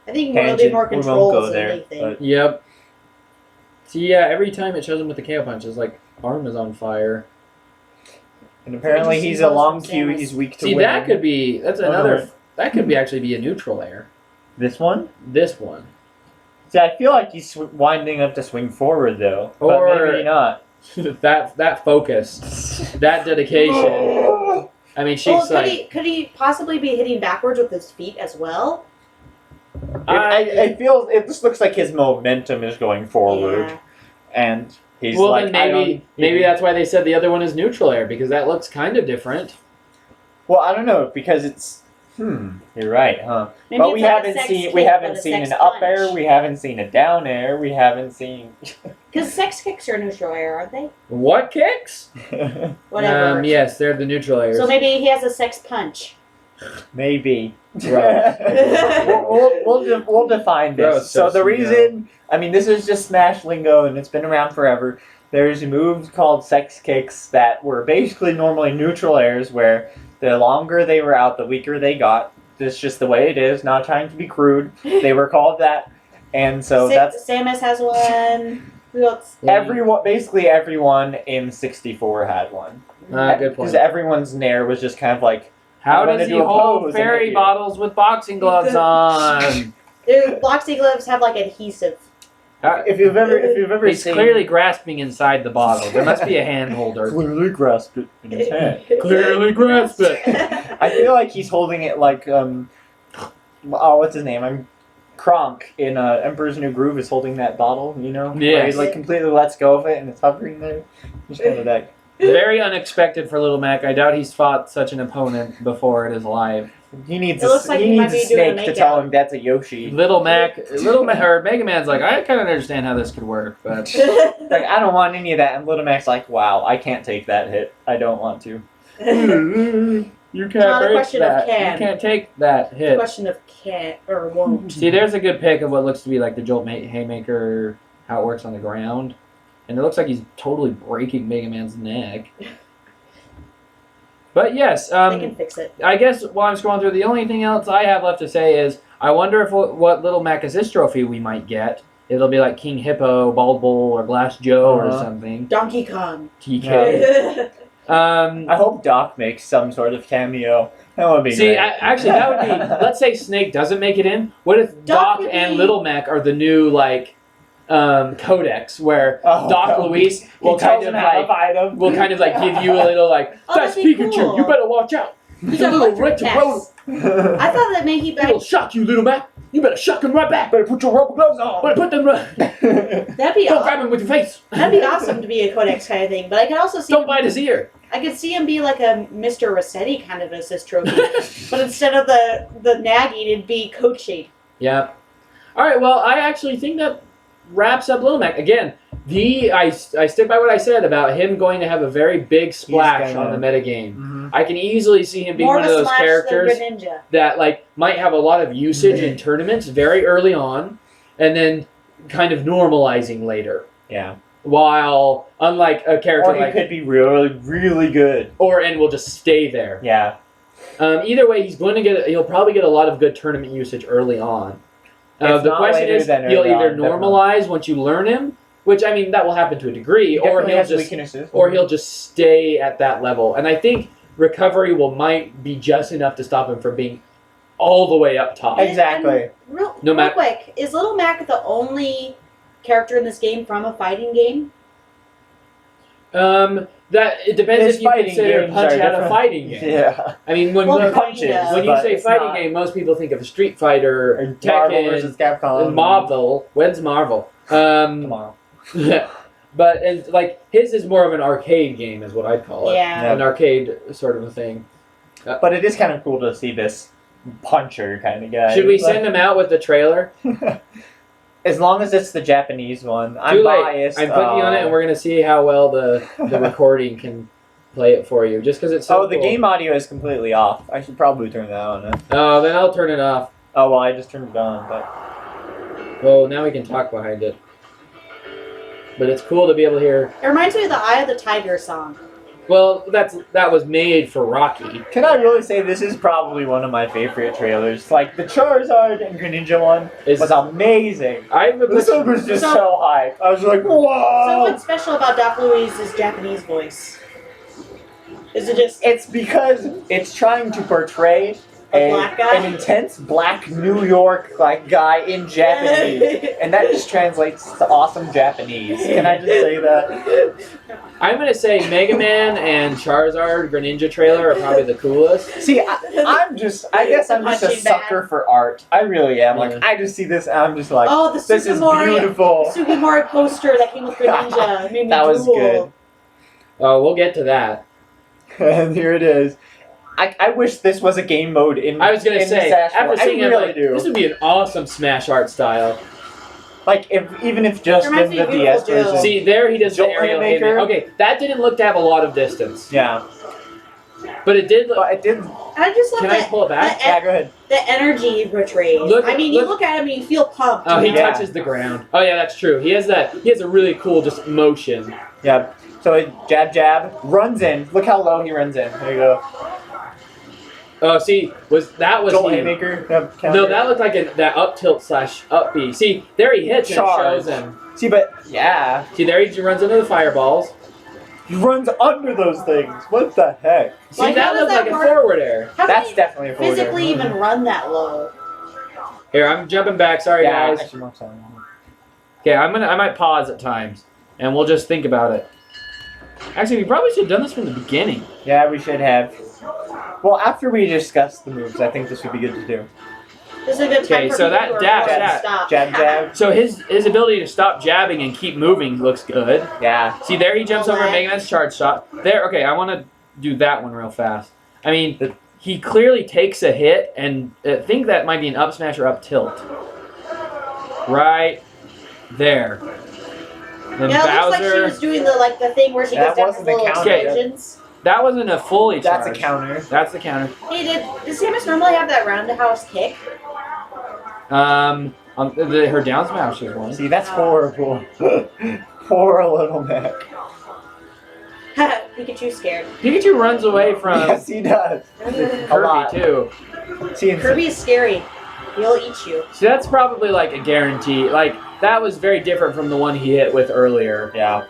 I think it'll be Tangent, more we won't controls go than there, anything. but- Yep. See, yeah, every time it shows him with the KO punch, it's like arm is on fire. And apparently Just he's see a those long from queue, Samus. he's weak to See, win. that could be that could be actually be a neutral air. This one? This one. See, I feel like he's winding up to swing forward, though. Or- But maybe not. that focus, that dedication. I mean, she's Well, like, could he possibly be hitting backwards with his feet as well? I feel it just looks like his momentum is going forward. Yeah. And he's well, like, then maybe that's why they said the other one is neutral air, because that looks kind of different. Well, I don't know, because it's. You're right, huh? Maybe But it's we like a haven't sex seen kick, we but haven't a seen sex an up punch. air, we haven't seen a down air, we haven't seen Because sex kicks are neutral air, aren't they? What kicks? Whatever. Yes, they're the neutral airs. So maybe he has a sex punch. maybe. Gross. We'll define this. Gross, so the Yoshino. reason, I mean, this is just Smash lingo, and it's been around forever. there's moves called sex kicks that were basically normally neutral airs, where the longer they were out, the weaker they got. It's just the way it is. Not trying to be crude. They were called that, and so that's Samus has one. Who else? everyone. Basically, everyone in 64 had one. Good Because point. everyone's nair was just kind of like, How I'm gonna does he do a hold pose and fairy hit you. bottles with boxing gloves on? Their boxing gloves have like adhesive. if you've ever He's seen, clearly grasping inside the bottle. There must be a hand holder. clearly grasped it in his hand. Clearly grasped it. I feel like he's holding it like what's his name? I'm Kronk in Emperor's New Groove is holding that bottle, you know? Where Yes. he like completely lets go of it and it's hovering there. Just kind of that. Very unexpected for Little Mac. I doubt he's fought such an opponent before in his life. He needs It looks like he he might needs a be doing a snake to tell makeout. him that's a Yoshi. Little Mac, or Mega Man's like, I kind of understand how this could work, but Like I don't want any of that, and Little Mac's like, wow, I can't take that hit. I don't want to. you can't not a break question of that. can. You can't take that hit. Question of can or won't. See, there's a good pick of what looks to be like the Jolt Haymaker, how it works on the ground. And it looks like he's totally breaking Mega Man's neck. But yes, They can fix it. I guess while I'm scrolling through, the only thing else I have left to say is I wonder if what Little Mac Assist trophy we might get. It'll be like King Hippo, Bald Bull, or Glass Joe or something. Donkey Kong. TK. I hope Doc makes some sort of cameo. That would be See, great. actually, that would be. Let's say Snake doesn't make it in. What if Doc Doc would and be- Little Mac are the new codex, where Oh, Doc that would Luis be- will he tells kind of him how to like fight him. will kind of like give you a little like Oh, that's that'd be Pikachu. cool. You better watch out. He's a little retro. Yes. I thought that maybe He'll shock you, Little Mac. You better shock him right back. Better put your rubber gloves on. Better put them. that'd be Don't grab him with your face. that'd be awesome to be a Codex kind of thing. But I could also see Don't bite his ear. I could see him be like a Mr. Rossetti kind of assist trophy. But instead of the nagging, it'd be Coach Shade. Yeah. All right. Well, I actually think that wraps up Little Mac. Again, I stick by what I said about him going to have a very big splash gonna- on the metagame. Mhm. I can easily see him being More one of of a those smash characters than Greninja. that like might have a lot of usage in tournaments very early on, and then kind of normalizing later. Yeah. While unlike a character Or he like could be really, really good. and will just stay there. Yeah. Either way, he'll probably get a lot of good tournament usage early on. If The not question later, is, then he'll early either on, normalize once you learn him, which I mean that will happen to a degree, He or definitely he'll has just weaknesses. he'll just stay at that level. And I think recovery might be just enough to stop him from being all the way up top. Exactly. Real No matter- quick, is Little Mac the only character in this game from a fighting game? That it depends His if you fighting consider games Punch are Out a different. fighting game. Yeah. I mean, when, Well, when, punches, kinda. you but say it's fighting not- game, most people think of Street Fighter, Or Marvel Tekken, versus Capcom. and Marvel. When's Marvel? Tomorrow. But and like his is more of an arcade game, is what I'd call it. Yeah. An arcade sort of a thing. But it is kind of cool to see this puncher kind of guy. Should we send him out with the trailer? As long as it's the Japanese one. I'm Too late. biased. I'm putting you on it, and we're gonna see how well the recording can play it for you. Just because it's so the cool. game audio is completely off. I should probably turn that on. Oh, then I'll turn it off. Oh, well, I just turned it on, but... Well, now we can talk behind it. But it's cool to be able to hear. It reminds me of the Eye of the Tiger song. Well, that was made for Rocky. Can I really say this is probably one of my favorite trailers? Like, the Charizard and Greninja one Is was amazing. this This one was just So- so hype. I was like, So whoa! what's special about Doc Louise's Japanese voice? Is it just It's because it's trying to portray A black guy? an intense black New York like guy in Japanese. And that just translates to awesome Japanese. Can I just say that? I'm gonna say Mega Man and Charizard Greninja trailer are probably the coolest. See, I guess I'm just a Punching sucker for art. I really am. Like, Yeah. I just see this and I'm just like, Oh, the this is Sugimori beautiful. Sugimori poster that came with Greninja made me That was drool. good. Oh, we'll get to that. And here it is. I wish this was a game mode in I was gonna in say Smash after Bros. seeing I it, really like, do. this would be an awesome Smash art style. Like, even if just Reminds in me the of DS Beautiful Joe. version. See, there he does the Jolt aerial Haymaker. haymaker. Okay, that didn't look to have a lot of distance, Yeah. but it did. Look, But it did. I just love can I that pull it back? Yeah, go ahead. the energy he portrays. Look- I mean, you look at him and you feel pumped. Oh, he you know? Yeah. touches the ground. Oh yeah, that's true. He has a really cool just motion. Yeah. So it jab jab runs in. Look how low he runs in. There you go. Oh, see, was Jolt he? haymaker. Yep, No, counter. that looked like that up tilt / up B. See, there he hits and it Charge. shows him. See, but yeah, See, there he runs into the fireballs. he runs under those things. What the heck? See, Like, how that does looked like that a work? forward air. How That's can definitely a you forward physically air. even run that low? Here, I'm jumping back. Sorry, Yeah, guys. actually, Mark's on. Okay, I might pause at times, and we'll just think about it. Actually, we probably should have done this from the beginning. Yeah, we should have. Well, after we discuss the moves, I think this would be good to do. This is a good time Okay, for so people that who are dash, bored to that stop. Jab, jab. So his ability to stop jabbing and keep moving looks good. Yeah. See, there he jumps Oh, over that. making this charge shot. There, okay, I want to do that one real fast. I mean, he clearly takes a hit, and I think that might be an up smash or up tilt. Right there. Then Yeah, it looks like she Bowser, was doing the thing where she That goes down wasn't the the little counter. explosions. that wasn't a fully charge. That's a counter. That's the counter. Hey, does Samus normally have that roundhouse kick? Her down smash is one. See, that's horrible. Poor little Mac. Pikachu's scared. Pikachu runs away from Yes, he does. A lot. Kirby too. See, and Kirby is scary. He'll eat you. So that's probably like a guarantee. Like that was very different from the one he hit with earlier. yeah.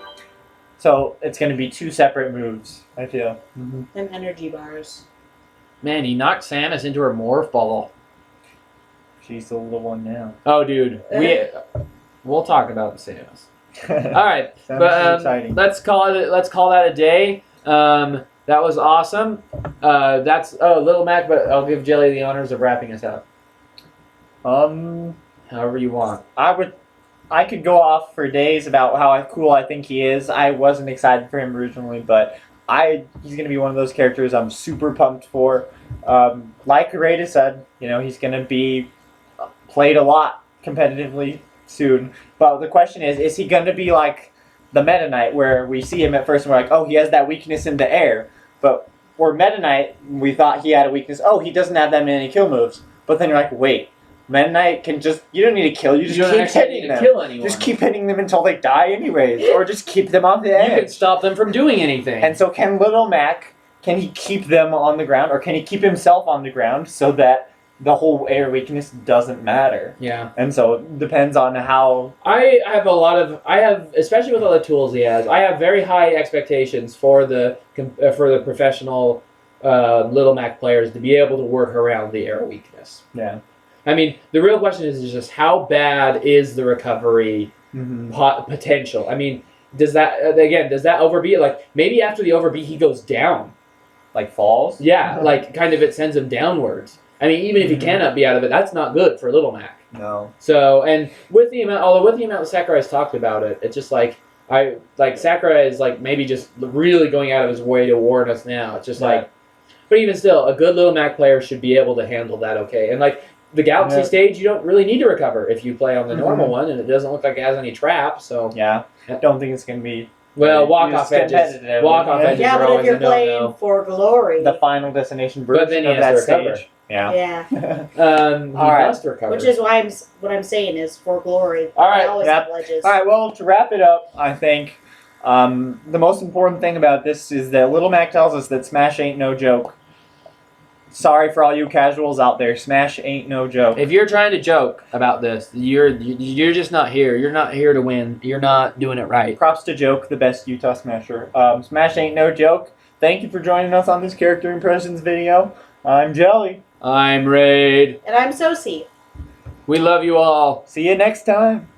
So it's going to be two separate moves, I feel. Them energy bars. Man, he knocked Samus into her morph ball. She's the little one now. Oh, dude, we'll talk about Samus. All right, Sounds but exciting. let's call that a day. That was awesome. That's Little Mac, but I'll give Jelly the honors of wrapping us up. However you want. I could go off for days about how cool I think he is. I wasn't excited for him originally, but he's going to be one of those characters I'm super pumped for. Like Rada said, he's going to be played a lot competitively soon. But the question is he going to be like the Meta Knight, where we see him at first and we're like, oh, he has that weakness in the air. But for Meta Knight, we thought he had a weakness. Oh, he doesn't have that many kill moves. But then you're like, wait. Meta Knight can you don't need to kill, you just You don't keep actually hitting need to them. kill anyone. Just keep hitting them until they die anyways, or just keep them on the You can edge. stop them from doing anything. And so can Little Mac, can he keep them on the ground, or can he keep himself on the ground so that the whole air weakness doesn't matter? yeah. And so it depends on how... I have, especially with all the tools he has, I have very high expectations for the professional Little Mac players to be able to work around the air weakness. Yeah. I mean, the real question is just how bad is the recovery potential? I mean, does that overbeat? Like, maybe after the overbeat he goes down. Like falls? Yeah, like kind of it sends him downwards. I mean, even if he cannot be out of it, that's not good for Little Mac. No. So, and with the amount that Sakurai's talked about it, it's just like Sakurai is like maybe just really going out of his way to warn us now. It's just Yeah. but even still, a good Little Mac player should be able to handle that okay. And like the Galaxy Yeah. stage, you don't really need to recover if you play on the normal one, and it doesn't look like it has any traps. So, Yeah. I don't think it's going to be well, It's walk-off edges. competitive. Walk-off Yeah. edges Yeah, are but if always you're a no-no. playing for glory, the final destination But then version he of has that to recover. stage. Yeah. yeah. He All right. must recover. Which is why what I'm saying is for glory. All right, I always yep. have ledges. All right, well, to wrap it up, I think the most important thing about this is that Little Mac tells us that Smash ain't no joke. Sorry for all you casuals out there. Smash ain't no joke. If you're trying to joke about this, you're just not here. You're not here to win. You're not doing it right. Props to Joke, the best Utah Smasher. Smash ain't no joke. Thank you for joining us on this character impressions video. I'm Jelly. I'm Raid. And I'm Sosie. We love you all. See you next time.